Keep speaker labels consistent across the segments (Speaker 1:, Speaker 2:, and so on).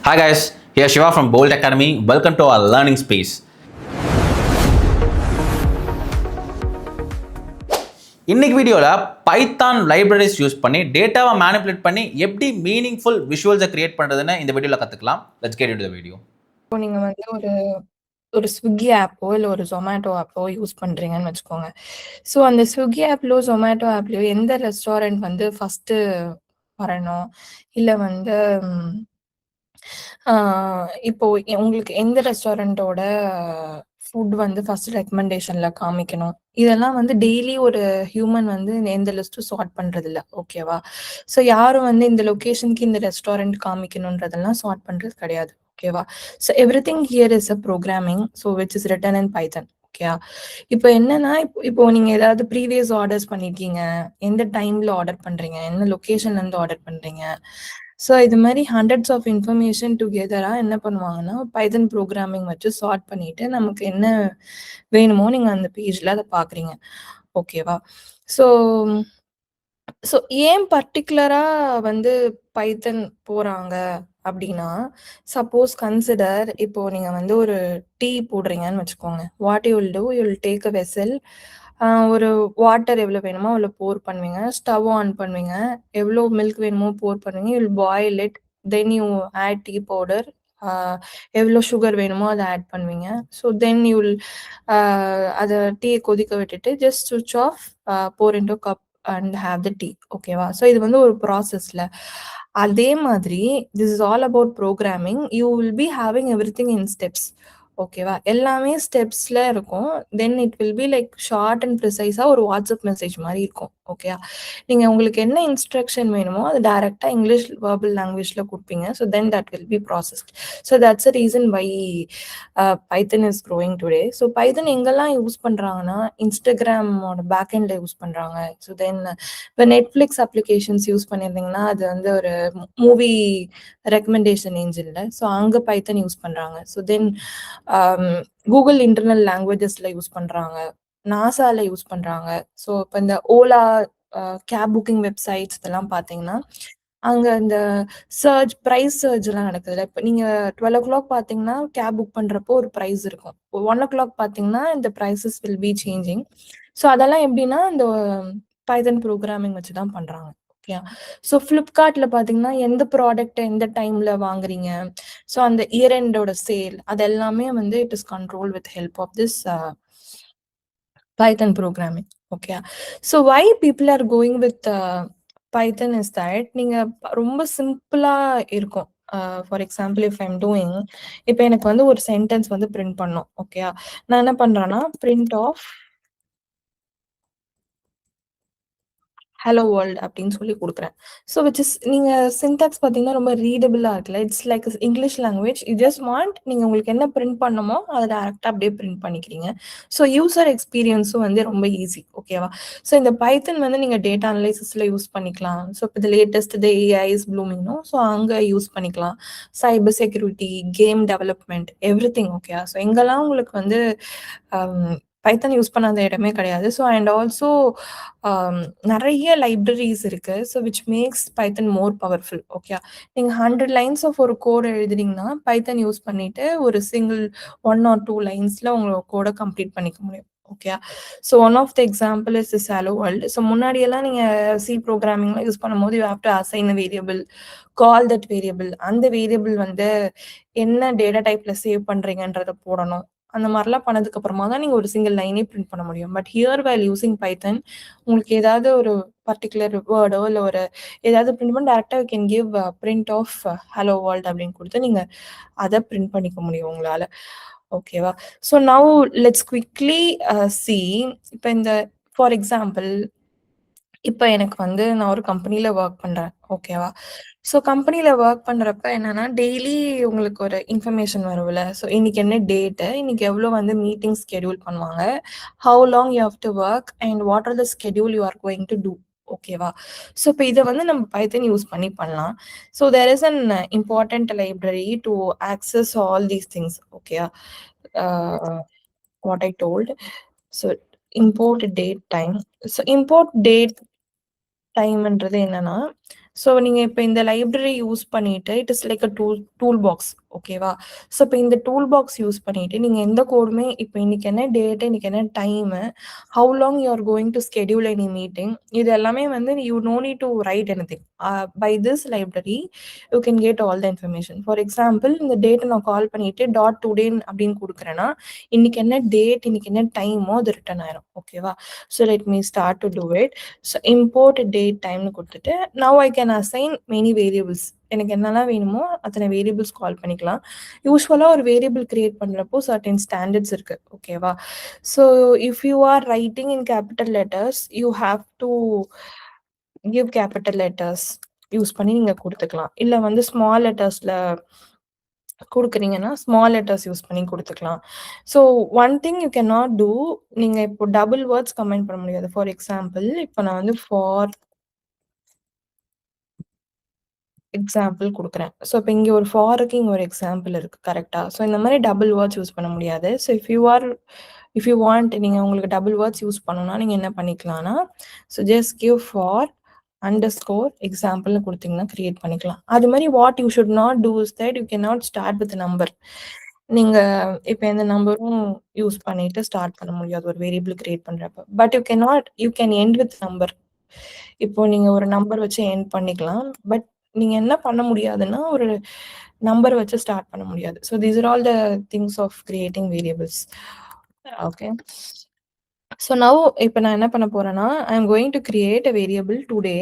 Speaker 1: Hi guys, here Shiva from Bolt Academy. Welcome to our learning space. இன்னைக்கு வீடியோவில் Python libraries use பண்ணி டேட்டாவை manipulate பண்ணி எப்படி மீனிங்ஃபுல் விஷுவல்ஸை கிரியேட் பண்ணுறதுன்னு இந்த வீடியோவில் கற்றுக்கலாம். Let's get into the video.
Speaker 2: இப்போ நீங்கள் வந்து ஒரு ஸ்விக்கி ஆப்போ இல்லை ஒரு ஜொமேட்டோ ஆப்போ யூஸ் பண்ணுறீங்கன்னு வச்சுக்கோங்க. ஸோ அந்த ஸ்விக்கி ஆப்லோ ஜொமேட்டோ ஆப்லேயோ எந்த ரெஸ்டாரண்ட் வந்து ஃபஸ்ட்டு வரணும், இல்லை வந்து இப்போ உங்களுக்கு எந்த ரெஸ்டாரண்ட்டோட ஃபுட் வந்து ஃபர்ஸ்ட் ரெக்கமெண்டேஷனில் காமிக்கணும், இதெல்லாம் வந்து டெய்லி ஒரு ஹியூமன் வந்து எந்த லிஸ்ட்டும் சார்ட் பண்ணுறதில்ல. ஓகேவா? ஸோ யாரும் வந்து இந்த லொக்கேஷனுக்கு இந்த ரெஸ்டாரண்ட் காமிக்கணுன்றதெல்லாம் சார்ட் பண்ணுறது கிடையாது. ஓகேவா? So everything here is a programming, so which is written in Python. ஓகேயா? இப்போ என்னன்னா, இப்போ நீங்க ஏதாவது ப்ரீவியஸ் ஆர்டர்ஸ் பண்ணிருக்கீங்க, எந்த டைம்ல ஆர்டர் பண்றீங்க, என்ன லொகேஷன்ல இருந்து ஆர்டர் பண்றீங்க, ஸோ இது மாதிரி ஹண்ட்ரட்ஸ் ஆஃப் இன்ஃபர்மேஷன் டுகெதரா என்ன பண்ணுவாங்கன்னா, பைத்தன் ப்ரோக்ராமிங் வச்சு சார்ட் பண்ணிட்டு நமக்கு என்ன வேணுமோ நீங்க அந்த பேஜ்ல அதை பாக்குறீங்க. ஓகேவா? ஸோ ஸோ ஏன் பர்டிகுலரா வந்து பைத்தன் போறாங்க அப்படின்னா, சப்போஸ் கன்சிடர் இப்போ நீங்க வந்து ஒரு டீ போடுறீங்கன்னு வச்சுக்கோங்க. What you will do, you will take a vessel. ஒரு வாட்டர் எவ்வளோ வேணுமோ அவ்வளோ போர் பண்ணுவீங்க. ஸ்டவ் ஆன் பண்ணுவீங்க. எவ்வளோ மில்க் வேணுமோ போர் பண்ணுவீங்க. You will boil it. Then you add tea powder. எவ்வளோ சுகர் வேணுமோ அதை ஆட் பண்ணுவீங்க. ஸோ தென் யூ வில் அதை டீயை கொதிக்க விட்டுட்டு ஜஸ்ட் சுவிட்ச் off, pour into cup and have the tea. ஓகேவா? ஸோ இது வந்து ஒரு ப்ராசஸ்ல. அதே மாதிரி this is all about programming. You will be having everything in steps. ஓகேவா? எல்லாமே ஸ்டெப்ஸ்ல இருக்கும். Then it will be like short and ப்ரிசைஸா ஒரு வாட்ஸ்அப் மெசேஜ் மாதிரி இருக்கும். ஓகேயா? நீங்க உங்களுக்கு என்ன இன்ஸ்ட்ரக்ஷன் வேணுமோ அது டைரக்டா இங்கிலீஷ் வெர்பல் லாங்குவேஜ்ல கொடுப்பீங்க. So then that will be processed. So that's a reason why Python is growing today. So Python எங்கெல்லாம் யூஸ் பண்றாங்கன்னா, இன்ஸ்டாகிராமோட பேக் எண்ட்ல யூஸ் பண்றாங்க. ஸோ தென் இப்போ நெட்ஃப்ளிக்ஸ் அப்ளிகேஷன்ஸ் யூஸ் பண்ணியிருந்தீங்கன்னா அது வந்து ஒரு மூவி ரெக்கமெண்டேஷன் இன்ஜின்ல. ஸோ அங்கே பைத்தன் யூஸ் பண்றாங்க. ஸோ தென் கூகுள் இன்டர்னல் லாங்குவேஜஸ்ல யூஸ் பண்றாங்க. நாசால யூஸ் பண்றாங்க. ஸோ இப்போ இந்த ஓலா கேப் புக்கிங் வெப்சைட்ஸ் இதெல்லாம் பார்த்தீங்கன்னா, அங்க இந்த ப்ரைஸ் சர்ஜ் எல்லாம் நடக்குதுல்ல. இப்போ நீங்க 12 பார்த்தீங்கன்னா கேப் புக் பண்றப்போ ஒரு ப்ரைஸ் இருக்கும். 1 பார்த்தீங்கன்னா இந்த prices will be changing. So அதெல்லாம் எப்படின்னா இந்த பைத்தன் ப்ரோக்ராமிங் வச்சு தான் பண்றாங்க. ஓகே. ஸோ ஃப்ளிப்கார்ட்ல பார்த்தீங்கன்னா எந்த ப்ராடக்ட் எந்த டைம்ல வாங்குறீங்க, ஸோ அந்த இயர் எண்டோட சேல் அது எல்லாமே வந்து it is control with help of this Python programming. Okay. So why people are going with Python is that நீங்க ரொம்ப சிம்பிளா இருக்கும். For example if I'm doing, இப்போ எனக்கு வந்து ஒரு சென்டென்ஸ் வந்து பிரிண்ட் பண்ணும். ஓகே. நான் என்ன பண்றேன்னா பிரிண்ட் ஆஃப் ஹலோ வேர்ல்ட் அப்படின்னு சொல்லி கொடுக்குறேன். ஸோ விச் இஸ் நீங்க சின்டாக்ஸ் பார்த்தீங்கன்னா ரொம்ப ரீடபிளா இருக்குல்ல. It's like English language. You just want நீங்க உங்களுக்கு என்ன பிரிண்ட் பண்ணணுமோ அதை டேரக்டா அப்படியே பிரிண்ட் பண்ணிக்கிறீங்க. ஸோ யூசர் எக்ஸ்பீரியன்ஸும் வந்து ரொம்ப ஈஸி. ஓகேவா? ஸோ இந்த பைத்தன் வந்து நீங்க டேட்டா அனலைசிஸ்ல யூஸ் பண்ணிக்கலாம். ஸோ இப்போ இது லேட்டஸ்ட் ஏஐ இஸ் ப்ளூமிங்னோ, ஸோ அங்கே யூஸ் பண்ணிக்கலாம். Cyber security, game development, everything. Okay. So எங்கெல்லாம் உங்களுக்கு வந்து பைத்தன் யூஸ் பண்ணாத இடமே கிடையாது. ஸோ அண்ட் ஆல்சோ நிறைய லைப்ரரிஸ் இருக்கு. So which makes Python more powerful. Okay. நீங்க 100 லைன்ஸ் ஆஃப் ஒரு கோட் எழுதுறீங்கன்னா பைத்தன் யூஸ் பண்ணிட்டு ஒரு சிங்கிள் 1 or 2 லைன்ஸ்ல உங்களோட கோடை கம்ப்ளீட் பண்ணிக்க முடியும். Okay. So one of the example is this hello world. So முன்னாடி எல்லாம் நீங்க சி ப்ரோக்ராமிங்ல யூஸ் பண்ணும்போது you have to assign a variable, call that variable. அந்த வேரியபிள் வந்து என்ன டேட்டா டைப்ல சேவ் பண்றீங்கன்றத போடணும். அந்த மாதிரிலாம் பண்ணதுக்கு அப்புறமா தான் நீங்க ஒரு சிங்கிள் லைனே பிரிண்ட் பண்ண முடியும். பட் ஹியர் வைல் யூசிங் பைத்தன் உங்களுக்கு ஏதாவது ஒரு பர்டிகுலர் வேர்டோ இல்லை ஒரு ஏதாவது பிரிண்ட் பண்ணி டேரக்டா you can give print of hello world அப்படின்னு கொடுத்து நீங்க அதை பிரிண்ட் பண்ணிக்க முடியும் உங்களால. ஓகேவா? So now let's quickly see. இப்போ இந்த ஃபார் எக்ஸாம்பிள் இப்போ எனக்கு வந்து நான் ஒரு கம்பெனில ஒர்க் பண்றேன். ஓகேவா? ஸோ கம்பெனில ஒர்க் பண்றப்ப என்னன்னா டெய்லி உங்களுக்கு ஒரு இன்ஃபர்மேஷன் வரும்ல. ஸோ இன்னைக்கு என்ன டேட்டு, இன்னைக்கு எவ்வளோ வந்து மீட்டிங் ஸ்கெடியூல் பண்ணுவாங்க, how long you have to work and what are the schedule you are going to do. ஓகேவா? ஸோ இப்போ இதை வந்து நம்ம பைத்தன் யூஸ் பண்ணி பண்ணலாம். So there is an important library to access all these things. ஓகேயா? What I told. So import date time. So import date டைம்ன்றது என்னன்னா, ஸோ நீங்க இப்ப இந்த லைப்ரரி யூஸ் பண்ணிட்டு it is like a tool box. ஓகேவா? ஸோ இப்ப இந்த டூல் பாக்ஸ் யூஸ் பண்ணிட்டு நீங்க எந்த கோடுமே இப்ப இன்னைக்கு என்ன டேட், இன்னைக்கு என்ன time, how long you are going to schedule any meeting, இது எல்லாமே வந்து you no need to write anything. By this library you can get all the information. For example இந்த டேட்டை நான் கால் பண்ணிட்டு டாட் டுடே அப்படின்னு கொடுக்குறேன்னா இன்னைக்கு என்ன டேட், இன்னைக்கு என்ன டைமோ அது ரிட்டர்ன் ஆயிரும். ஓகேவா? So let me start to do it. So import date டைம்னு கொடுத்துட்டு now I can assign many variables. எனக்கு என்னெல்லாம் வேணுமோ அத்தனை வேரியபிள்ஸ் கால் பண்ணிக்கலாம். யூஸ்வலாக ஒரு வேரியபிள் கிரியேட் பண்ணுறப்போ சர்டன் ஸ்டாண்டர்ட்ஸ் இருக்கு. ஓகேவா? So if you R writing in capital letters you have to give capital letters use பண்ணி நீங்க கொடுத்துக்கலாம். இல்லை வந்து ஸ்மால் லெட்டர்ஸ்ல கொடுக்குறீங்கன்னா ஸ்மால் லெட்டர்ஸ் யூஸ் பண்ணி கொடுத்துக்கலாம். So one thing you can not two, நீங்க இப்போ டபுள் வேர்ட்ஸ் கமெண்ட் பண்ண முடியாது. ஃபார் எக்ஸாம்பிள் இப்போ நான் வந்து ஃபார் எக்ஸாம்பிள் குடுக்குறேன். ஸோ இப்ப இங்க ஒரு ஃபாருக்கு இங்க ஒரு எக்ஸாம்பிள் இருக்கு. கரெக்ட்டா? ஸோ இந்த மாரி டபுள் வேர்ட்ஸ் யூஸ் பண்ண முடியாது. ஸோ இஃப் யூ வாண்ட் நீங்க உங்களுக்கு டபுள் வேர்ட்ஸ் யூஸ் பண்ணணும்னா நீங்க என்ன பண்ணிக்கலாம்னா, so just give for underscore எக்ஸாம்பிள்னு குடுத்தீங்கன்னா கிரியேட் பண்ணிக்கலாம். அது மாரி what you should not do is that you cannot start with number. நீங்க இப்ப எந்த நம்பரும் யூஸ் பண்ணிட்டு ஸ்டார்ட் பண்ண முடியாது ஒரு வேரியபிள் கிரியேட் பண்றப்ப. But you can end with number. இப்போ நீங்க ஒரு நம்பர் வச்சு எண்ட் பண்ணிக்கலாம். பட் நீங்க என்ன பண்ண முடியாதுன்னா, ஒரு நம்பர் வச்சு ஸ்டார்ட் பண்ண முடியாது. So these are all the things of creating variables. Okay. So now இப்ப நான் என்ன பண்ண போறேன்னா, I am going to create a variable today.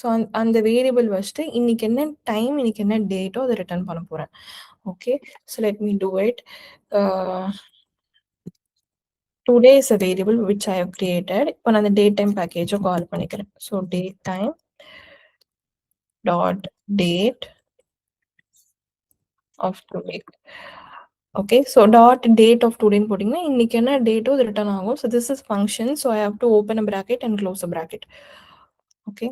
Speaker 2: So அந்த வேரியபிள் வச்சுட்டு இன்னைக்கு என்ன டைம், இன்னைக்கு என்ன டேட்டோ அத ரிட்டர்ன் பண்ண போறேன். Okay. So let me do it. Today is a variable which I have created. இப்போ நான் அந்த டேட் டைம் பேக்கேஜ கால் பண்ணிக்கிறேன். So date time dot date of today. Okay. So dot date of டுடேன்னு போட்டிங்கன்னா இன்னைக்கு என்ன டேட்டோ அது ரிட்டர்ன் ஆகும். So this is function. So I have to open a bracket and close a bracket. Okay.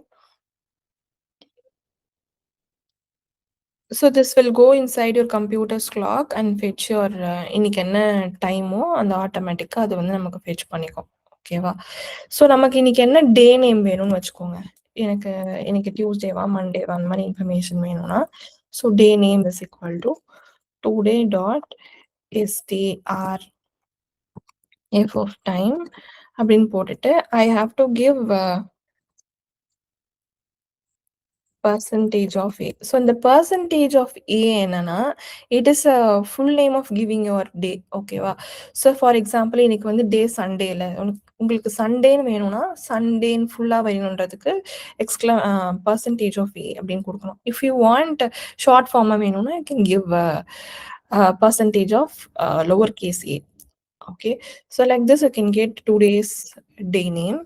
Speaker 2: So this will go inside your computer's clock and fetch your இன்னைக்கு என்ன டைமோ அந்த ஆட்டோமேட்டிக்கா அது வந்து நமக்கு ஃபெட்ச் பண்ணிக்கும். ஓகேவா? ஸோ நமக்கு இன்னைக்கு என்ன டே நேம் வேணும்னு வச்சுக்கோங்க. எனக்கு இன்னைக்கு டியூஸ்டேவா, மண்டேவா அந்த மாதிரி இன்ஃபர்மேஷன் வேணும்னா, so day name is equal to today dot STR F of time அப்படின்னு போட்டுட்டு I have to give percentage of A. So இந்த percentage of A என்னன்னா it is a full name of giving your day. ஓகேவா? So for example இன்னைக்கு வந்து டே சண்டேல உங்களுக்கு சண்டேன்னு வேணும்னா சண்டேன்னு ஃபுல்லா வேணுன்றதுக்கு பர்சன்டேஜ் ஆஃப் ஏ அப்படின்னு கொடுக்கணும். இஃப் யூ வாண்ட் ஷார்ட் ஃபார்மா வேணும்னா you can give percentage of lower case A. Okay. So like this you can get today's day name.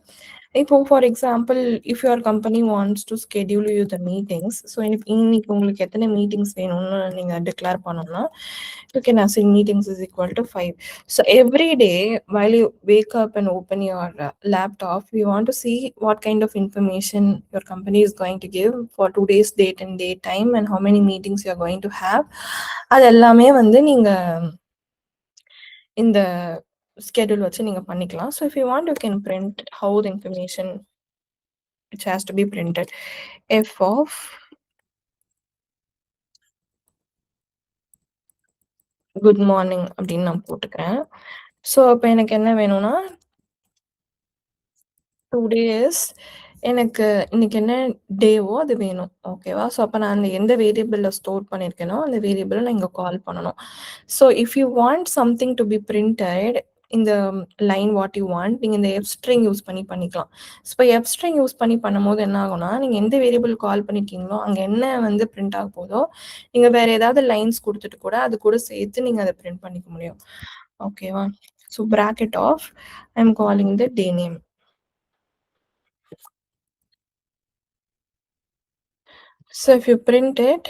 Speaker 2: இப்போ for example if your company wants to schedule you the meetings, so இன்னைக்கு உங்களுக்கு எத்தனை meetings வேணும்னு நீங்கள் declare பண்ணணும்னா you can assign meetings is equal to 5. So every day while you wake up and open your laptop, we want to see what kind of information your company is going to give for today's date and date time and how many meetings you are going to have. அது எல்லாமே வந்து நீங்க இந்த schedule வச்சு நீங்க பண்ணிக்கலாம். So if you want, you can print how the information which has to be printed. F of good morning அப்படின்னு நான் போட்டுக்கிறேன். ஸோ அப்போ எனக்கு என்ன வேணும்னா டேஸ் எனக்கு இன்னைக்கு என்ன டேவோ அது வேணும். ஓகேவா? ஸோ அப்போ நான் அந்த எந்த வேரியபிளில் ஸ்டோர் பண்ணியிருக்கேனோ அந்த வேரியபிளை நான் இங்கே கால் பண்ணணும். So if you want something to be printed இந்த லைன் வாட் யூ வாண்ட் நீங்கள் இந்த எஃப் ஸ்ட்ரிங் யூஸ் பண்ணி பண்ணிக்கலாம். ஸோ எஃப் ஸ்ட்ரிங் யூஸ் பண்ணி பண்ணும்போது என்ன ஆகும்னா நீங்கள் எந்த வேரியபிள் கால் பண்ணிருக்கீங்களோ அங்கே என்ன வந்து பிரிண்ட் ஆக போதோ நீங்கள் வேற ஏதாவது லைன்ஸ் கொடுத்துட்டு கூட அது கூட சேர்த்து நீங்கள் அதை பிரிண்ட் பண்ணிக்க முடியும். ஓகேவா? So bracket of I am calling the day name. So if you print it,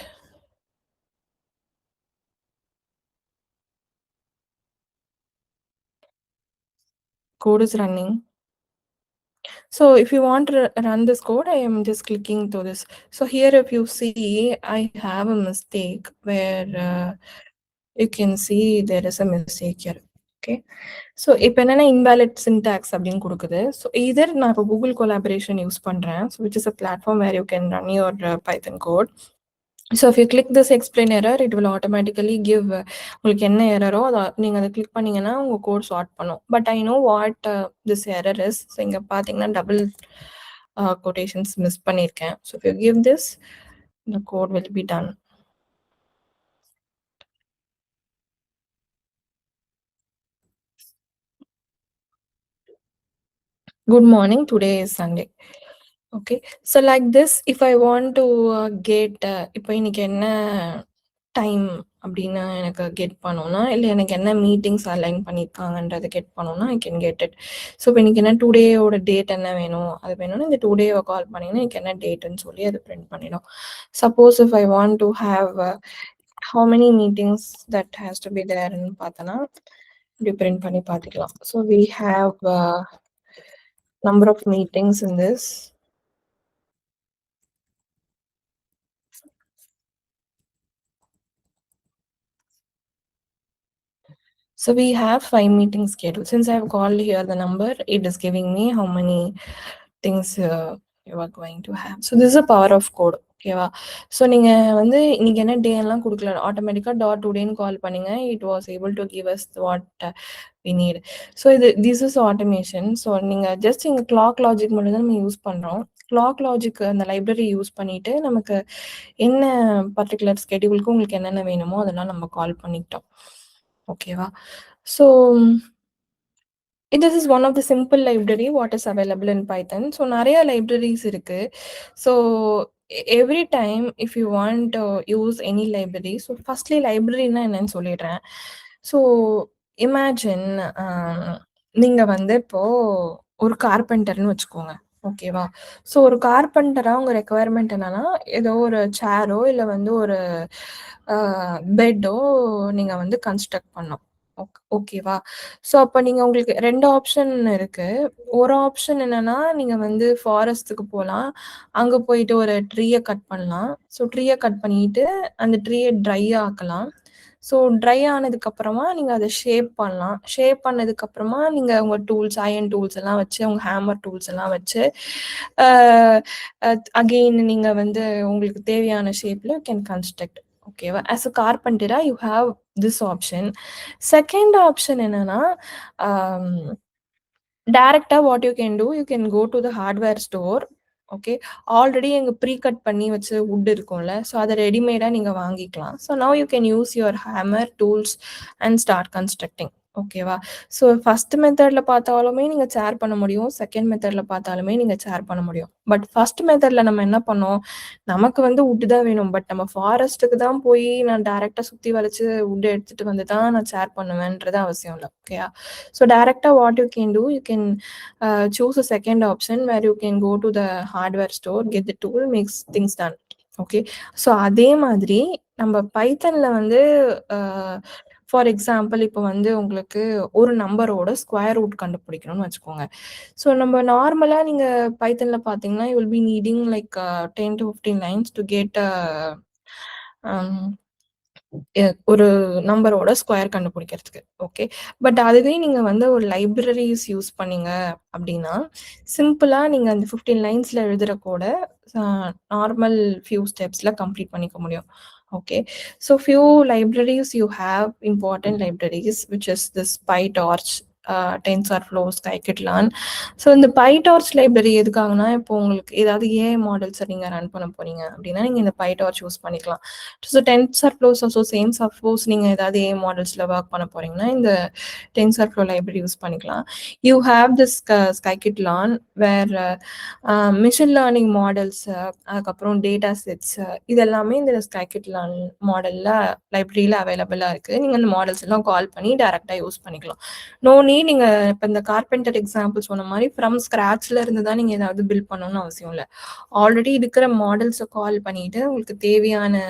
Speaker 2: code is running. So if you want to run this code, I am just clicking to this. So here if you see, I have a mistake where you can see there is a mistake here. Okay. So இப்ப என்னன்னா invalid syntax அப்படின்னு குடுக்குது. So either நான் இப்ப Google collaboration use பண்றேன். So which is a platform where you can run your Python code. So if you click this explain error it will automatically give உங்களுக்கு என்ன எரரோ அதை நீங்கள் அதை கிளிக் பண்ணீங்கன்னா உங்கள் கோட் சார்ட் பண்ணும். But I know what this error is. So இங்கே பார்த்தீங்கன்னா டபுள் கொட்டேஷன்ஸ் மிஸ் பண்ணியிருக்கேன். So if you give this the code will be done. Good morning, today is Sunday. Okay, so like this if I want to get இப்போ இன்னைக்கு என்ன time அப்படின்னு எனக்கு get பண்ணணும்னா இல்லை எனக்கு என்ன மீட்டிங்ஸ் அலைன் பண்ணியிருக்காங்கன்றதை கெட் பண்ணணும்னா I can get it. So இப்போ இன்னைக்கு என்ன டுடேயோட டேட் என்ன வேணும் அது வேணும்னா இந்த டுடேவை கால் பண்ணிங்கன்னா எனக்கு என்ன டேட்டுன்னு சொல்லி அது பிரிண்ட் பண்ணிடும். Suppose if I want to have how many meetings that has to be there ன்னு பார்த்தோன்னா இப்படி பிரிண்ட் பண்ணி பார்த்துக்கலாம். So we have number of meetings in this. So we have 5 meetings scheduled. Since I have called here the number, it is giving me how many things you are going to have. So this is a power of code. ஓகேவா? So நீங்கள் வந்து இன்னைக்கு என்ன டே எல்லாம் கொடுக்கல, ஆட்டோமேட்டிக்காக dot டுடேன்னு call பண்ணீங்க, it was able to give us what we need. So this is automation. So நீங்கள் ஜஸ்ட் இங்கே கிளாக் லாஜிக் மட்டும் தான் நம்ம யூஸ் பண்ணுறோம். கிளாக் லாஜிக் அந்த லைப்ரரி யூஸ் பண்ணிட்டு நமக்கு என்ன பர்டிகுலர் ஸ்கெடியூலுக்கு உங்களுக்கு என்னென்ன வேணுமோ அதெல்லாம் நம்ம கால் பண்ணிக்கிட்டோம். ஓகேவா? So this is one of the simple library what is available in Python. So நிறைய libraries இருக்கு. So every time if you want to use any library, so firstly libraryனா என்னன்னு சொல்லிடுறேன். So imagine நீங்க வந்து இப்போ ஒரு கார்பெண்டர்னு வச்சுக்கோங்க. ஓகேவா? ஸோ ஒரு கார்பெண்டரா உங்க ரெக்குவயர்மெண்ட் என்னன்னா ஏதோ ஒரு சேரோ இல்லை வந்து ஒரு பெட்டோ நீங்க வந்து கன்ஸ்ட்ரக்ட் பண்ணோம். ஓகேவா? ஸோ அப்போ நீங்க உங்களுக்கு 2 ஆப்ஷன் இருக்கு. ஒரு ஆப்ஷன் என்னன்னா நீங்க வந்து ஃபாரஸ்ட்டுக்கு போகலாம். அங்க போயிட்டு ஒரு ட்ரீயை கட் பண்ணலாம். ஸோ ட்ரீயை கட் பண்ணிட்டு அந்த ட்ரீயை ட்ரை ஆக்கலாம். ஸோ ட்ரை ஆனதுக்கு அப்புறமா நீங்க அதை ஷேப் பண்ணலாம். ஷேப் பண்ணதுக்கு அப்புறமா நீங்க உங்க டூல்ஸ் அயன் டூல்ஸ் எல்லாம் வச்சு உங்க ஹேமர் டூல்ஸ் எல்லாம் வச்சு அகெயின் நீங்க வந்து உங்களுக்கு தேவையான ஷேப்ல கேன் கன்ஸ்ட்ரக்ட். ஓகேவா? ஆஸ் அ கார்பெண்டரா you have this option. Second option என்னன்னா டைரக்டா what you can do, you can go to the hardware store. Okay, already எங்க ப்ரீ கட் பண்ணி வச்சு வுட் இருக்கும்ல, ஸோ அதை ரெடிமேடா நீங்க வாங்கிக்கலாம். So now you can use your hammer tools and start constructing. ஓகேவா? ஸோ ஃபர்ஸ்ட் மெத்தட்ல பார்த்தாலுமே நீங்க சேர் பண்ண முடியும், செகண்ட் மெத்தட்ல பார்த்தாலுமே நீங்க சேர் பண்ண முடியும். பட் ஃபர்ஸ்ட் மெத்தட்ல நம்ம என்ன பண்ணோம், நமக்கு வந்து வுட் தான் வேணும், பட் நம்ம ஃபாரஸ்ட்டுக்கு தான் போய் நான் டைரக்டா சுத்தி வளைச்சு வுட் எடுத்துட்டு வந்து தான் நான் சேர் பண்ணுவேன்றது அவசியம் இல்லை. ஓகேயா? ஸோ டைரக்டா what you can do, you can choose a second option where you can go to the hardware store, get the tool, makes things done. Okay, so அதே மாதிரி நம்ம பைத்தன்ல வந்து ஃபார் எக்ஸாம்பிள் இப்போ வந்து உங்களுக்கு ஒரு நம்பரோட ஸ்கொயர் ரூட் கண்டுபிடிக்கணும்னு வச்சுக்கோங்க. ஸோ நம்ம நார்மலாக நீங்கள் பைத்தன்ல பார்த்தீங்கன்னா you will B needing like 10 to 15 lines to get ஒரு நம்பரோட ஸ்கொயர் கண்டுபிடிக்கிறதுக்கு. ஓகே, பட் அதுவே நீங்க வந்து ஒரு லைப்ரரிஸ் யூஸ் பண்ணீங்க அப்படின்னா சிம்பிளா நீங்க அந்த 15 லைன்ஸ்ல எழுதுற கூட நார்மல் ஃபியூ ஸ்டெப்ஸ்ல கம்ப்ளீட் பண்ணிக்க முடியும். Okay, so few libraries you have, important libraries, which is this PyTorch, TensorFlow, Scikit-learn. So இந்த PyTorch லைப்ரரி எதுக்காகனா இப்போ உங்களுக்கு ஏதாவது ஏஐ மாடல்ஸை நீங்கள் ரன் பண்ண போறீங்க அப்படின்னா நீங்கள் இந்த PyTorch யூஸ் பண்ணிக்கலாம். So TensorFlow so same suppose நீங்கள் ஏதாவது ஏஐ மாடல்ஸில் ஒர்க் பண்ண போறீங்கன்னா இந்த TensorFlow லைப்ரரி யூஸ் பண்ணிக்கலாம். You have this Scikit-learn where machine learning models, அதுக்கப்புறம் டேட்டா செட்ஸ், இதெல்லாமே இந்த Scikit-learn மாடல்ல லைப்ரரியில அவைலபிளா இருக்கு. நீங்க இந்த மாடல்ஸ் எல்லாம் கால் பண்ணி டைரக்டா யூஸ் பண்ணிக்கலாம். நோ நீட் நீங்க இப்ப இந்த கார்பெண்டர் எக்ஸாம்பிள் சொன்ன மாதிரி ஃப்ரம் ஸ்கிராச்ல இருந்து தான் நீங்க ஏதாவது பில்ட் பண்ணணும்னு அவசியம் இல்லை. ஆல்ரெடி இருக்கிற மாடல்ஸை கால் பண்ணிட்டு உங்களுக்கு தேவையான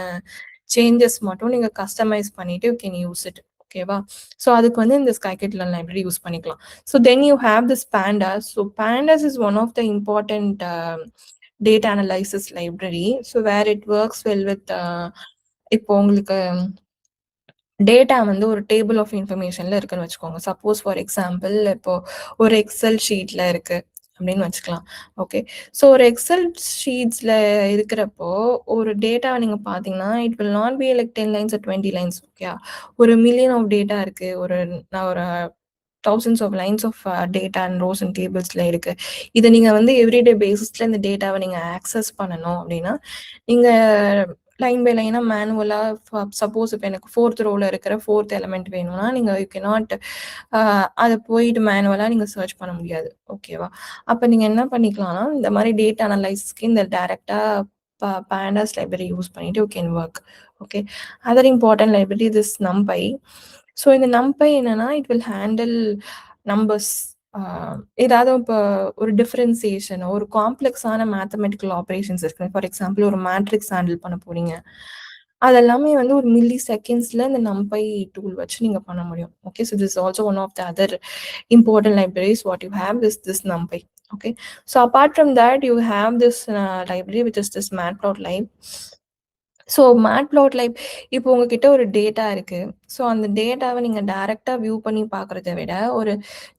Speaker 2: சேஞ்சஸ் மட்டும் நீங்க கஸ்டமைஸ் பண்ணிட்டு யூ கேன் யூஸ் இட். ஓகேவா? ஸோ அதுக்கு வந்து இந்த Scikit-learn லைப்ரரி யூஸ் பண்ணிக்கலாம். So then you have this pandas. So pandas is one of the important data analysis library. So where it works well with இப்போ உங்களுக்கு data வந்து ஒரு table of இன்ஃபர்மேஷன்ல இருக்குன்னு வச்சுக்கோங்க. சப்போஸ் ஃபார் எக்ஸாம்பிள் இப்போ ஒரு Excel ஷீட்ல இருக்கு அப்படின்னு வச்சுக்கலாம். ஓகே. ஸோ ஒரு எக்ஸெல் ஷீட்ஸ்ல இருக்கிறப்போ ஒரு டேட்டாவை நீங்க பார்த்தீங்கன்னா, it will not be like 10 lines R 20 lines. Okay. ஒரு மில்லியன் ஆஃப் டேட்டா இருக்கு. நான் ஒரு thousands of lines of data and rows and tablesல இருக்கு. இத நீங்க வந்து எவ்ரிடே பேசிஸ்ல இந்த டேட்டாவை நீங்க ஆக்சஸ் பண்ணணும் அப்படின்னா, நீங்க லைன் பை லைனா மேனுவலா சப்போஸ் இப்போ எனக்கு 4th ரோல இருக்கிற 4th எலிமெண்ட் வேணும்னா, நீங்க யூ கேனாட் அத போயிட்டு மேனுவலா நீங்க சர்ச் பண்ண முடியாது. ஓகேவா? அப்ப நீங்க என்ன பண்ணிக்கலாம்னா, இந்த மாரி டேட்டா அனலைசிஸ்க்கு இந்த டைரக்ட்டா pandas லைப்ரரி யூஸ் பண்ணிட்டு you can work. Okay. Other important library this NumPy. So இந்த NumPy என்னன்னா, இட் வில் ஹேண்டில் நம்பர்ஸ். ஏதாவது இப்போ ஒரு டிஃபரன்சியேஷனோ, ஒரு காம்ப்ளெக்ஸான மேத்தமெட்டிக்கல் ஆப்பரேஷன்ஸ் இருக்கு. ஃபார் எக்ஸாம்பிள் ஒரு மேட்ரிக்ஸ் ஹேண்டில் பண்ண போறீங்க. அதெல்லாமே வந்து ஒரு மில்லி செகண்ட்ஸ்ல இந்த NumPy டூல் வச்சு நீங்க பண்ண முடியும். Okay. So this also one of the other important libraries what you have is this NumPy. Okay. So apart from that, you have this library which is this Matplotlib. So Matplotlib இப்போ உங்ககிட்ட ஒரு data இருக்கு. So அந்த டேட்டாவை நீங்க டைரக்ட்டா view பண்ணி பார்க்குறத விட, ஒரு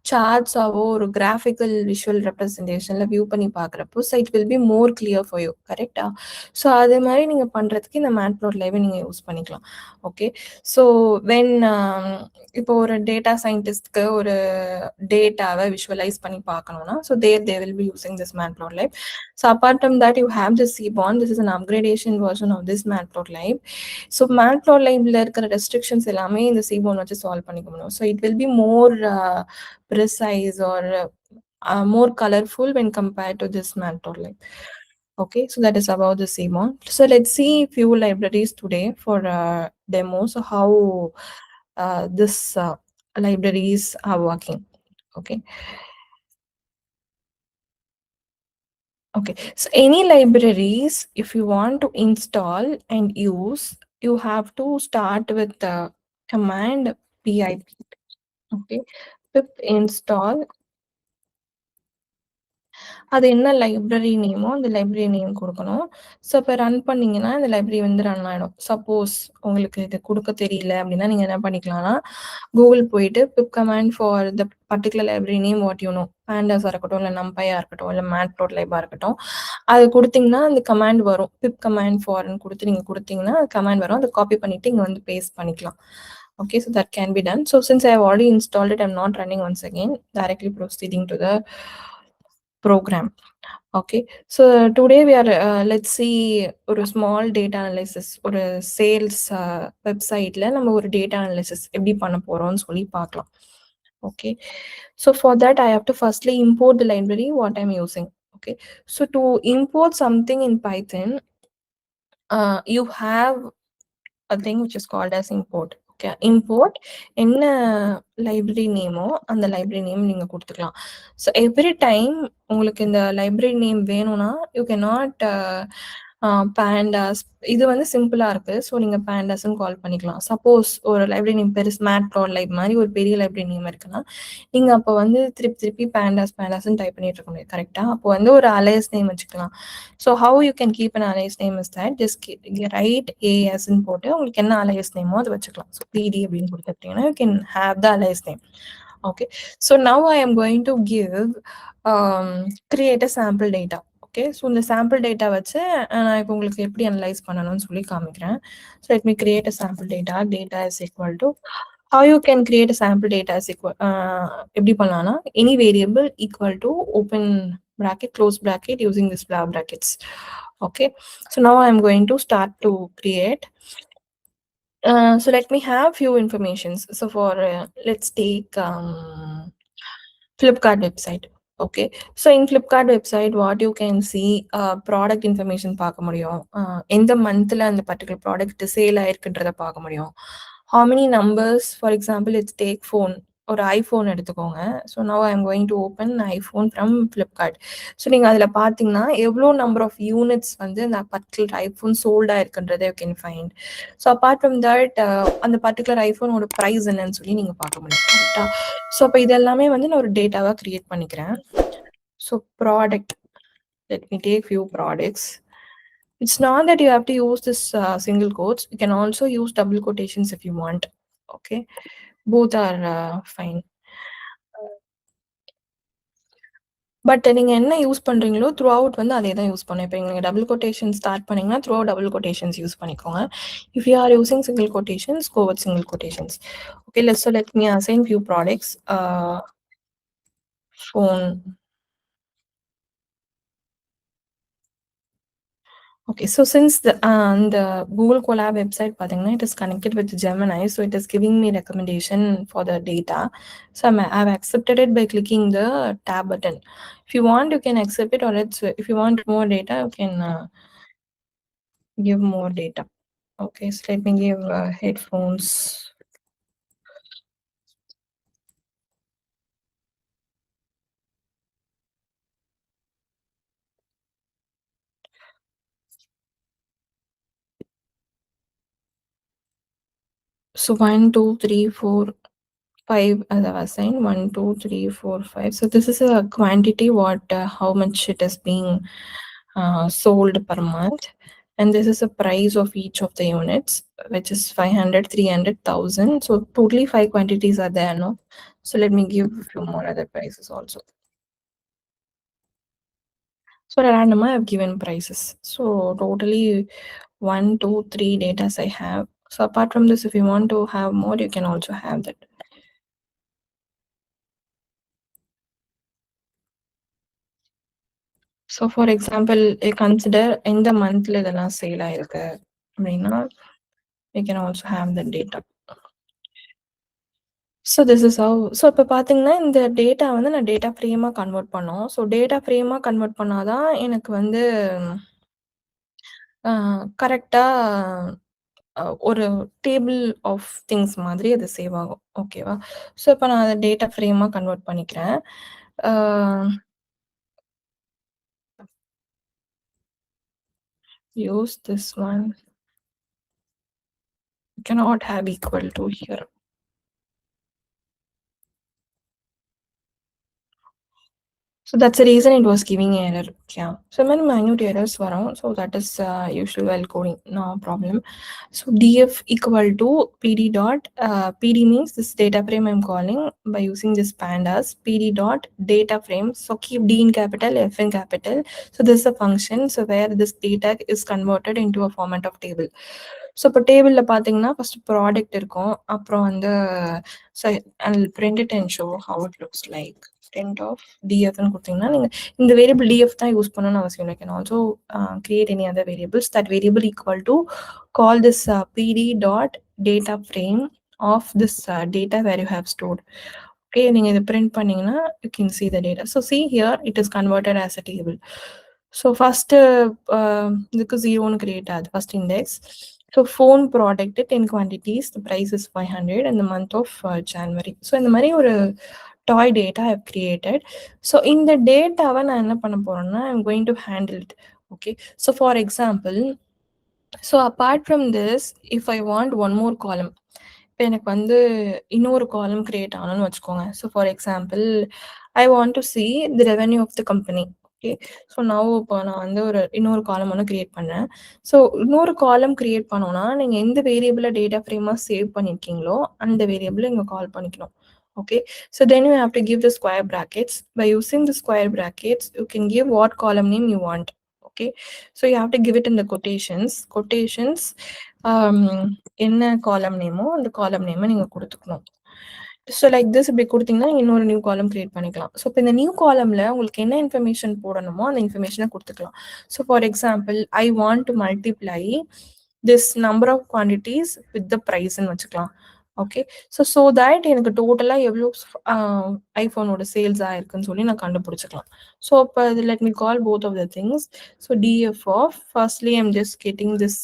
Speaker 2: சார்ட்ஸாவோ, ஒரு கிராஃபிக்கல் விஷுவல் ரெப்ரசன்டேஷன்ல வியூ பண்ணி பார்க்குறப்போ, so it will be more clear for you. கரெக்ட்டா? ஸோ அது மாரி நீங்க பண்றதுக்கு இந்த மேட்ப்ளாட்லிபை நீங்க யூஸ் பண்ணிக்கலாம். ஓகே. ஸோ வென் இப்போ ஒரு டேட்டா சயின்டிஸ்ட்க்கு ஒரு டேட்டாவை விஷுவலைஸ் பண்ணி பார்க்கணும்னா, so they will be using this Matplotlib. So apart from that, you have the Seaborn. This is an upgradation version of this Matplotlib. So Matplotlibல இருக்கிற restrictions எல்லாமே இந்த Seaborn வச்சு சால்வ் பண்ணிக்க முடியும். So it will be more precise or more colorful when compared to this Matplotlib. Okay, so that is about the Seaborn. So let's see few libraries today for demo. So how this libraries are working. Okay. Okay, so any libraries, if you want to install and use, you have to start with the command pip. Okay, pip install. அது என்ன library நேமோ அந்த library name கொடுக்கணும். So இப்போ run பண்ணீங்கன்னா இந்த library வந்து run ஆகிடும். Suppose உங்களுக்கு இது கொடுக்க தெரியல அப்படின்னா நீங்கள் என்ன பண்ணிக்கலாம்னா கூகுள் போயிட்டு pip command for the particular library name what you know, பேண்டாஸாக இருக்கட்டும், இல்லை நம்பையாக இருக்கட்டும், இல்லை மேட்ப்ளாட்லிபாக இருக்கட்டும், அது கொடுத்தீங்கன்னா அந்த கமாண்ட் வரும். பிப் கமாண்ட் ஃபார்னு கொடுத்து நீங்கள் கொடுத்தீங்கன்னா அது கமாண்ட் வரும். அதை காப்பி பண்ணிட்டு இங்கே வந்து பேஸ்ட் பண்ணிக்கலாம். Okay, so that can be done. So since I have already installed it, I'm not running once again, directly proceeding to the program. Okay, so today we are let's see ஒரு small data analysis, ஒரு sales websiteல நம்ம ஒரு data analysis எப்படி பண்ண போறோம்னு சொல்லி பார்க்கலாம். Okay, so for that I have to firstly import the library what I'm using. Okay, so to import something in Python, you have a thing which is called as import. Okay, import என்ன library நேமோ அந்த library name நீங்க கொடுத்துக்கலாம். So every time உங்களுக்கு இந்த library name வேணும்னா you can not பேண்டாஸ். இது வந்து சிம்பிளா இருக்கு. ஸோ நீங்க பேண்டாஸ்ன்னு கால் பண்ணிக்கலாம். சப்போஸ் ஒரு லைப்ரரி நேம் பெருசு மேட்ப்ளாட்லிப் மாதிரி ஒரு பெரிய லைப்ரரி நேம் இருக்குன்னா நீங்க அப்போ வந்து திருப்பி பேண்டாஸ்ன்னு டைப் பண்ணிட்டு இருக்க முடியாது. கரெக்டா? அப்போ வந்து ஒரு அலையஸ் நேம் வச்சுக்கலாம். So how you can keep an alias name is that just right ஏஎஸ்ன்னு போட்டு உங்களுக்கு என்ன அலையஸ் நேமோ அதை வச்சுக்கலாம். ஸோ பிடி அப்படின்னு கொடுத்துட்டீங்கன்னா you can have the alias name. Okay, so now I am going to create a sample data. Okay, so இந்த sample data வச்சு நான் இப்போ உங்களுக்கு எப்படி அனலைஸ் பண்ணணும்னு சொல்லி காமிக்கிறேன். So let me create a sample data. Data is equal to, how you can create a sample data is equal, எப்படி பண்ணலாம்னா any variable equal to open bracket close bracket using this brackets. Okay, so now I am going to start to create. So let me have few informations. So for let's take Flipkart website. Okay, so in Flipkart website what you can see, product information பார்க்க முடியும். எந்த மந்த்ல அந்த particular product sale ஆயிருக்குன்றத பார்க்க முடியும். How many numbers, for example let's take phone, ஒரு iPhone எடுத்துக்கோங்க. So now I am going to open iPhone from Flipkart. So நீங்கள் அதில் பார்த்தீங்கன்னா எவ்வளோ நம்பர் ஆஃப் யூனிட்ஸ் வந்து அந்த பர்டிகுலர் ஐஃபோன் சோல்டாக இருக்குன்றதை you can find. So apart from that அந்த பர்டிகுலர் ஐஃபோனோட ப்ரைஸ் என்னன்னு சொல்லி நீங்கள் பார்க்க முடியும். கரெக்டா? ஸோ அப்போ இது எல்லாமே வந்து நான் ஒரு டேட்டாவாக கிரியேட் பண்ணிக்கிறேன். So product, let me take few products. It's not that you have to use this single quotes. You can also use double quotations if you want. Okay. Both are fine. But நீங்க என்ன use பண்றீங்களோ, through out வந்து அதே தான் use பண்ணணும். இப்ப நீங்க double quotation start பண்ணீங்கன்னா, throughout double quotations use பண்ணிக்கோங்க. If you are using single quotations, go with single quotations. Okay, let me assign few products. Phone. Okay, so since the Google Colab website, பாத்தீங்கன்னா, it is connected with Gemini, so it is giving me recommendation for the data. So I've accepted it by clicking the tab button. If you want, you can accept it, or if you want more data, you can give more data. Okay, so let me give headphones. So 1, 2, 3, 4, 5 as I was saying, 1, 2, 3, 4, 5. So this is a quantity, how much it is being sold per month. And this is the price of each of the units, which is 500, 300,000. So totally 5 quantities are there, no? So let me give a few more other prices also. So randomly I've given prices. So totally 1, 2, 3 datas I have. So apart from this, if you want to have more, you can also have that. So for example, consider in the monthly இதெல்லாம் sale ஆயிருக்கு அப்படின்னா, we can also have the data. So this is how. So இப்போ பார்த்தீங்கன்னா, இந்த data வந்து நான் data ஃப்ரேமா convert பண்ணோம். So data ஃப்ரேமா convert பண்ணாதான் எனக்கு வந்து கரெக்ட்டா ஒரு டேபிள் ஆஃப் திங்ஸ் மாதிரி அது சேவ் ஆகும். ஓகேவா? ஸோ இப்போ நான் அத டேட்டா ஃப்ரேமா கன்வெர்ட் பண்ணிக்கிறேன். அ use this one. Cannot have equal to here. So that's the reason it was giving error. Yeah. So many minute errors around. So that is usual while coding. No problem. So df equal to pd dot pd means this data frame I'm calling by using this pandas pd dot data frame. So keep d in capital, f in capital. So this is a function. So where this data is converted into a format of table. So இப்போ டேபிள்ல பார்த்தீங்கன்னா first product இருக்கும். அப்புறம் வந்து I'll print it and show how it looks like. Print of df ன்னு கொடுத்தீங்கன்னா நீங்க இந்த வேரியபிள் df தான் யூஸ் பண்ணணும்னு அவசியம் இல்லை. You can also create any other variables. That variable equal to call this pd dot data frame of this data where you have stored. Okay, நீங்க இதை print பண்ணீங்கன்னா you can see the data. So see here it is converted as a table. So first இதுக்கு 0ன்னு create ஆகுது first index. So phone product 10 quantities, the price is 500 in the month of January. So இந்த மாதிரி ஒரு toy data I have created. So இந்த டேட்டாவை நான் என்ன பண்ண போறேன்னா I'm going to handle it. Okay, so for example, so apart from this, if I want one more column, இப்போ எனக்கு வந்து இன்னொரு காலம் கிரியேட் ஆகணும்னு வச்சுக்கோங்க. So for example I want to see the revenue of the company. Okay, so நான் இப்போ நான் வந்து இன்னொரு காலம் ஒன்று கிரியேட் பண்ணேன். ஸோ இன்னொரு காலம் கிரியேட் பண்ணோன்னா நீங்கள் எந்த வேரியபிளை டேட்டா ஃப்ரேமாக சேவ் பண்ணியிருக்கீங்களோ அந்த வேரியபிளை இங்கே கால் பண்ணிக்கணும். Okay, so then you have to give the square brackets. By using the square brackets, you can give what column name you want. Okay, so you have to give it in the quotations என்ன காலம் நேமோ அந்த காலம் நேமை நீங்க கொடுத்துக்கணும். So like this இப்படி கொடுத்தீங்கன்னா இன்னொரு new காலம் கிரியேட் பண்ணிக்கலாம். ஸோ இப்போ இந்த நியூ காலம்ல உங்களுக்கு என்ன இன்ஃபர்மேஷன் போடணுமோ அந்த இன்ஃபர்மேஷனை கொடுத்துக்கலாம். So for example I want to multiply this number of quantities with the ப்ரைஸ்ன்னு வச்சுக்கலாம். ஓகே, ஸோ தட் எனக்கு டோட்டலாக எவ்வளோ ஐஃபோனோட சேல்ஸ் ஆயிருக்குன்னு சொல்லி நான் கண்டுபிடிச்சிக்கலாம். ஸோ இப்போ let me call both of the things. So DF of firstly I'm just getting this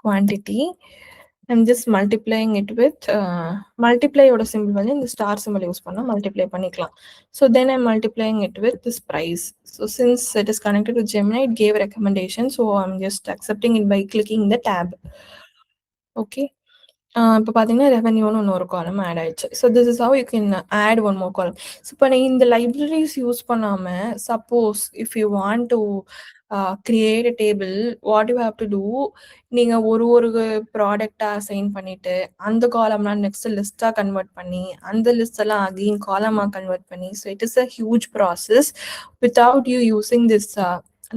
Speaker 2: quantity. I'm just multiplying it with multiply oda symbol வந்து இந்த star symbol யூஸ் பண்ணா multiply பண்ணிக்கலாம். So then I'm multiplying it with this price. So since it is connected to Gemini, it gave a recommendation. So I'm just accepting it by clicking the tab. Okay. இப்போ பார்த்தீங்கன்னா ரெவன்யூன்னு இன்னொரு column add ஆயிடுச்சு. So this is how you can add one more column. So இப்போ இந்த libraries use பண்ணாமல் suppose if you want to create a table. What you have to do, நீங்க ஒரு ப்ராடக்டா assign பண்ணிட்டு அந்த காலம்லாம் நெக்ஸ்ட் லிஸ்டா கன்வெர்ட் பண்ணி அந்த லிஸ்ட் எல்லாம் அகைன் காலமா கன்வெர்ட் பண்ணி, so it is a huge process without you using this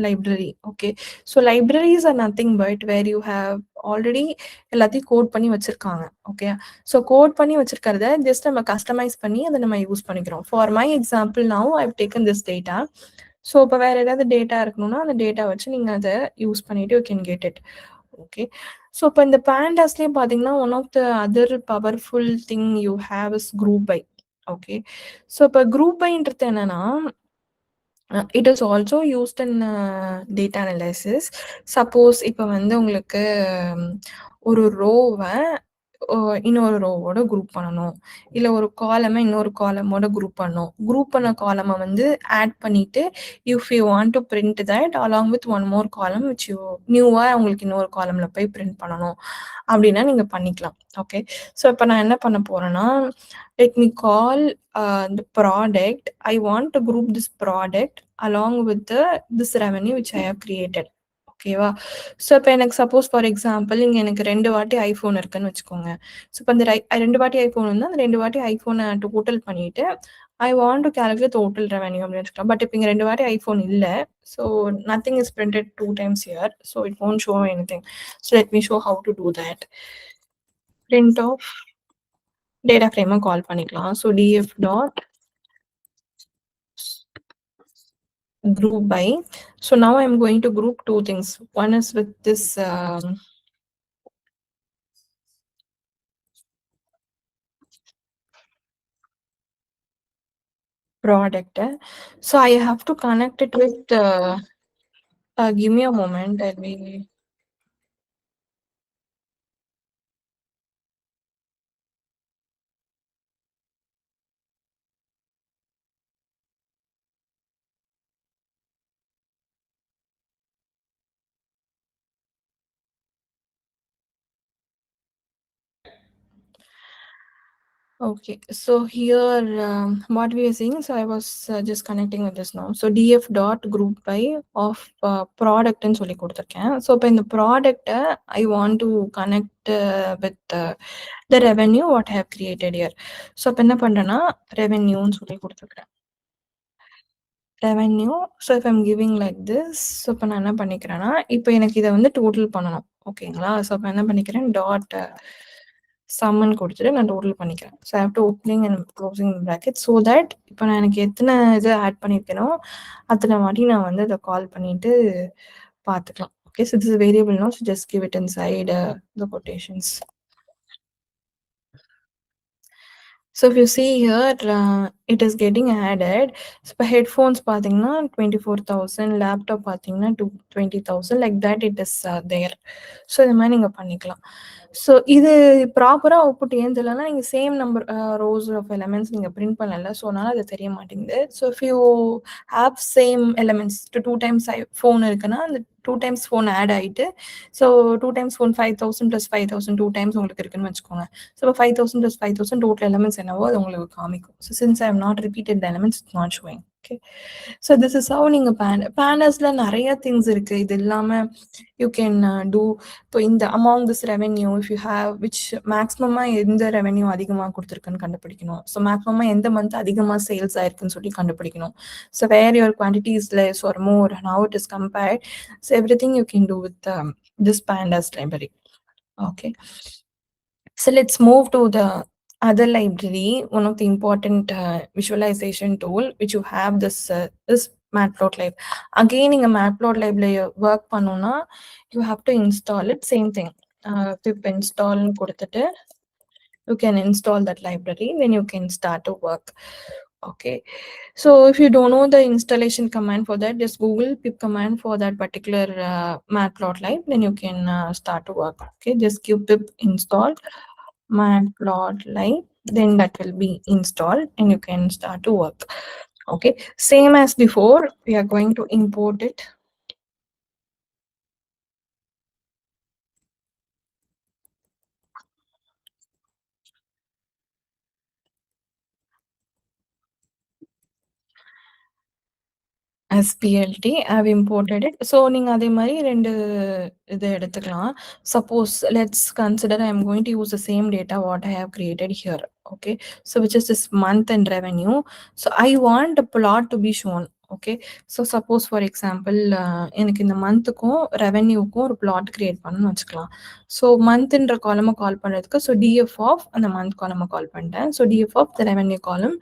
Speaker 2: library. Okay, so libraries are nothing but where you have already எல்லாத்தையும் கோட் பண்ணி வச்சிருக்காங்க. ஓகே, ஸோ கோட் பண்ணி வச்சிருக்கிறத ஜஸ்ட் நம்ம கஸ்டமைஸ் பண்ணி அதை நம்ம யூஸ் பண்ணிக்கிறோம். For my example, now I have taken this data. So இப்போ வேற ஏதாவது டேட்டா இருக்கணும்னா அந்த டேட்டா வச்சு நீங்க அதை யூஸ் பண்ணிட்டு you can get it. Okay, so இப்போ இந்த பேண்டாஸ்லேயே பார்த்தீங்கன்னா one of the other powerful thing you have is group by. Okay, so இப்போ குரூப் பைன்றது என்னன்னா, it is also used in data analysis. Suppose இப்போ வந்து உங்களுக்கு ஒரு ரோவை இன்னொரு ரோவோட குரூப் பண்ணணும், இல்லை ஒரு காலமை இன்னொரு காலமோட குரூப் பண்ணணும். குரூப் பண்ண காலமை வந்து ஆட் பண்ணிட்டு if you want to print that along with one more காலம் விச் யூ நியூவாக உங்களுக்கு இன்னொரு காலமில் போய் பிரிண்ட் பண்ணணும் அப்படின்னா நீங்கள் பண்ணிக்கலாம். ஓகே, ஸோ இப்போ நான் என்ன பண்ண போகிறேன்னா, let me call the product. I want to group this product along with this revenue which I have created. ஓகேவா, ஸோ இப்போ எனக்கு சப்போஸ் ஃபார் எக்ஸாம்பிள் இங்கே எனக்கு 2 வாட்டி ஐஃபோன் இருக்குன்னு வச்சுக்கோங்க. ஸோ இப்போ அந்த 2 வாட்டி ஐஃபோன் வந்து அந்த 2 வாட்டி ஐஃபோனை டோட்டல் பண்ணிட்டு ஐ want to calculate total revenue அப்படின்னு வச்சுக்கலாம். பட் இப்போ இங்கே 2 வாட்டி ஐஃபோன் இல்லை, so nothing is printed 2 times here, so it won't show anything. So let me show how to do that. Print of data frame கால் பண்ணிக்கலாம். So df dot group by. So now I'm going to group 2 things. One is with this product. So I have to connect it with give me a moment. I'll be okay. So here what we are seeing, so I was just connecting with this now. So df dot group by of product ன்னு சொல்லி கொடுத்துருக்கேன். So இப்போ இந்த ப்ராடக்டை ஐ want to connect with the revenue what I have created here. So இப்போ என்ன பண்ணுறேன்னா ரெவென்யூன்னு சொல்லி கொடுத்துருக்கேன். ரெவென்யூ. ஸோ இப்போ I'm giving like this. So இப்போ நான் என்ன பண்ணிக்கிறேன்னா, இப்போ எனக்கு இதை வந்து டோட்டல் பண்ணணும். ஓகேங்களா, ஸோ இப்போ என்ன பண்ணிக்கிறேன், டாட் சம்மன் கொடுத்துட்டு நான் டோட்டல் பண்ணிக்கிறேன். So I have to opening and closing bracket so that இப்போ நான் எனக்கு எத்தனை இது ஆட் பண்ணியிருக்கேனோ அத்தனை வாட்டி நான் வந்து அதை கால் பண்ணிட்டு பார்த்துக்கலாம். Okay, so this variable no, so just give it inside the quotations. So if you see here, it is getting added. So இப்போ headphones பார்த்தீங்கன்னா 24,000, லேப்டாப் பார்த்தீங்கன்னா 20,000, like that it is there. So இந்த மாதிரி நீங்கள் பண்ணிக்கலாம். So இது ப்ராப்பராக output ஏன் தெரியலன்னா, நீங்கள் same number rows of elements நீங்கள் பிரிண்ட் பண்ணல, ஸோ அதனால அது தெரிய மாட்டேங்குது. So if you have same elements 2 times phone இருக்குன்னா அந்த 2 times ஃபோன் ஆட் ஆகிட்டு, ஸோ 2 times ஃபோன் 5,000 + 5,000 2 times உங்களுக்கு இருக்குன்னு வச்சுக்கோங்க. ஸோ இப்போ 5,000 + 5,000 டோட்டல் எலமெண்ட்ஸ் என்னவோ அது உங்களுக்கு காமிக்கும். So since I have not repeated the elements, it's not showing. Okay, so this is how நீங்கள் பேண்டர்ஸில் நிறைய திங்ஸ் இருக்குது. இது இல்லாமல் யூ கேன் டூ, இப்போ இந்த among this revenue if you have which மேக்ஸிமமாக எந்த ரெவென்யூ அதிகமாக கொடுத்துருக்குன்னு கண்டுபிடிக்கணும். ஸோ மேக்ஸிமமாக எந்த மந்த் அதிகமாக சேல்ஸ் ஆயிருக்குன்னு சொல்லி கண்டுபிடிக்கணும். So where your quantity is less or more and how it is compared. So everything you can do with this pandas library. Okay, so let's move to the other library. One of the important visualization tool which you have this is matplotlib. Again in a matplotlib work பண்ணனும்னா you have to install it. Same thing, pip install னு கொடுத்துட்டு you can install that library, then you can start to work. Okay, so if you don't know the installation command for that, just Google pip command for that particular matplotlib, then you can start to work. Okay, just give pip install matplotlib, then that will be installed and you can start to work. Okay, same as before, we are going to import it. SPLT I've imported it. So நீங்க அதே மாதிரி ரெண்டு இது எடுத்துக்கலாம். Suppose let's consider I'm going to use the same data what I have created here. Okay, so which is this month and revenue. So I want a plot to be shown. Okay, so suppose for example எனக்கு இந்த மந்த்துக்கும் ரெவென்யூக்கும் ஒரு plot create பண்ணணும்னு வச்சுக்கலாம். So மந்த்ன்ற காலமை call பண்ணுறதுக்கு so DF of அந்த month காலமை call பண்ணிட்டேன். So DF of the revenue column.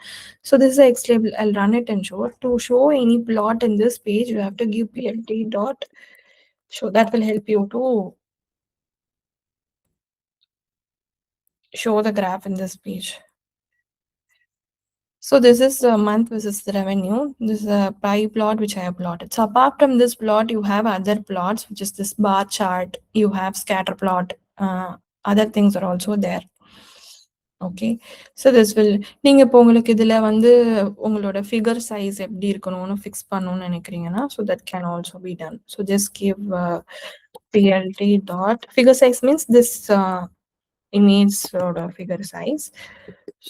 Speaker 2: So this is a X label. I'll run it and show. To show any plot in this page, you have to give plt dot show. That will help you to show the graph in this page. So this is the month versus the revenue. This is a pie plot which I have plotted. So apart from this plot, you have other plots, which is this bar chart. You have scatter plot. Other things are also there. Okay, so this will நீங்கள் இப்போ உங்களுக்கு இதில் வந்து உங்களோட figure size எப்படி இருக்கணும்னு fix பண்ணணும்னு நினைக்கிறீங்கன்னா so that can also be done. So just give plt dot figure size means this இமேஜோட figure size.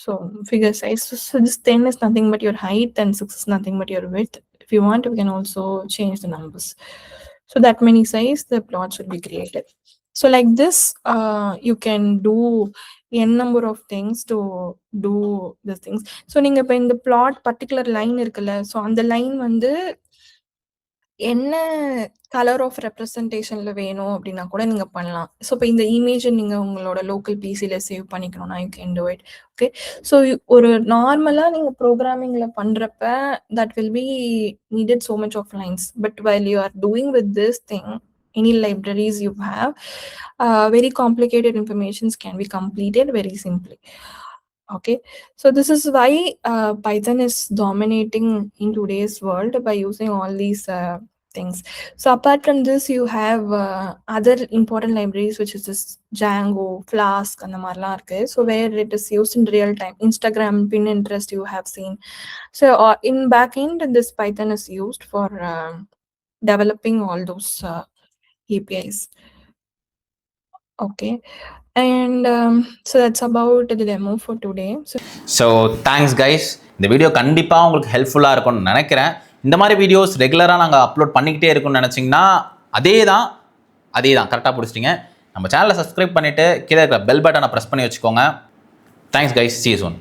Speaker 2: So figure size, so this 10 is nothing but your height and 6 is nothing but your width. If you want, you can also change the numbers. So that many size the plots will be created. So like this, you can do n number of things to do these things. So நீங்க இப்ப இந்த plot particular line இருக்குல்ல, so அந்த line வந்து என்ன colour of ரெப்ரசன்டேஷன்ல வேணும் அப்படின்னா கூட நீங்க பண்ணலாம். ஸோ இப்போ இந்த இமேஜை நீங்க உங்களோட லோக்கல் பிசில சேவ் பண்ணிக்கணும்னா you can do it. Okay, so ஒரு நார்மலா நீங்க ப்ரோக்ராமிங்ல பண்றப்ப that will be needed so much of lines, but while you are doing with this thing, any libraries you have, very complicated informations can be completed very simply. Okay, so this is why Python is dominating in today's world by using all these things. So apart from this, you have other important libraries, which is this Django, Flask, and the marla irukku. So where it is used in real time. Instagram, Pinterest, you have seen. So in backend, this Python is used for developing all those APIs. Okay, and so that's about the demo for today.
Speaker 1: So thanks guys. இந்த video கண்டிப்பாக உங்களுக்கு ஹெல்ப்ஃபுல்லாக இருக்கும்னு நினைக்கிறேன். இந்த மாதிரி videos ரெகுலராக நாங்கள் அப்லோட் பண்ணிக்கிட்டே இருக்கும்னு நினச்சிங்கன்னா அதே தான் கரெக்டாக பிடிச்சிட்டிங்க. நம்ம சேனலை சப்ஸ்கிரைப் பண்ணிவிட்டு கீழே இருக்கிற பெல் பட்டனை ப்ரெஸ் பண்ணி வச்சுக்கோங்க. Thanks guys, see you soon.